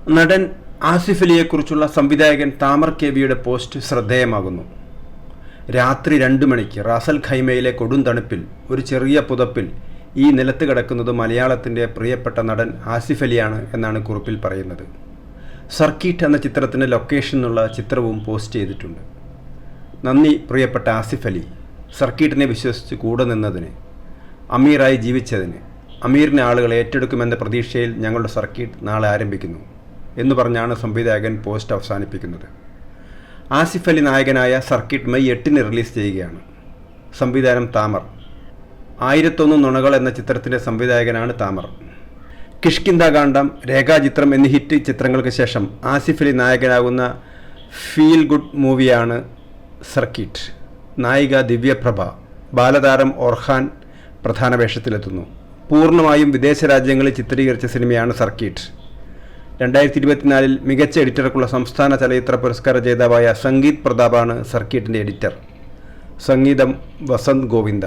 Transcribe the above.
നടൻ ആസിഫ് അലിയെക്കുറിച്ചുള്ള സംവിധായകൻ താമർ കെവിയുടെ പോസ്റ്റ് ശ്രദ്ധേയമാകുന്നു. രാത്രി 2 മണിക്ക് റാസൽ ഖൈമയിലെ കൊടും തണുപ്പിൽ ഒരു ചെറിയ പുതപ്പിൽ ഈ നിലത്ത് കിടക്കുന്നത് മലയാളത്തിൻ്റെ പ്രിയപ്പെട്ട നടൻ ആസിഫ് അലിയാണ് എന്നാണ് കുറിപ്പിൽ പറയുന്നത്. സർക്കീട്ട് എന്ന ചിത്രത്തിൻ്റെ ലൊക്കേഷൻ എന്നുള്ള ചിത്രവും പോസ്റ്റ് ചെയ്തിട്ടുണ്ട്. നന്ദി പ്രിയപ്പെട്ട ആസിഫ് അലി, സർക്കീട്ടിനെ വിശ്വസിച്ച് കൂടെ നിന്നതിന്, അമീറായി ജീവിച്ചതിന്. അമീറിനെ ആളുകൾ ഏറ്റെടുക്കുമെന്ന പ്രതീക്ഷയിൽ ഞങ്ങളുടെ സർക്കീട്ട് നാളെ ആരംഭിക്കുന്നു എന്ന് പറഞ്ഞാണ് സംവിധായകൻ പോസ്റ്റ് അവസാനിപ്പിക്കുന്നത്. ആസിഫ് അലി നായകനായ സർക്കീട്ട് മെയ് 8 റിലീസ് ചെയ്യുകയാണ്. സംവിധാനം താമർ. 1001 നുണകൾ എന്ന ചിത്രത്തിൻ്റെ സംവിധായകനാണ് താമർ. കിഷ്കിന്ധാകാന്ഡം, രേഖാചിത്രം എന്നീ ഹിറ്റ് ചിത്രങ്ങൾക്ക് ശേഷം ആസിഫ് അലി നായകനാകുന്ന ഫീൽ ഗുഡ് മൂവിയാണ് സർക്കീട്ട്. നായിക ദിവ്യപ്രഭ, ബാലതാരം ഓർഹാൻ പ്രധാന വേഷത്തിലെത്തുന്നു. പൂർണ്ണമായും വിദേശ രാജ്യങ്ങളിൽ ചിത്രീകരിച്ച സിനിമയാണ് സർക്കീട്ട്. 2024 മികച്ച എഡിറ്റർക്കുള്ള സംസ്ഥാന ചലച്ചിത്ര പുരസ്കാര ജേതാവായ സംഗീത് പ്രതാപാണ് സർക്കീട്ടിൻ്റെ എഡിറ്റർ. സംഗീതം വസന്ത് ഗോവിന്ദ.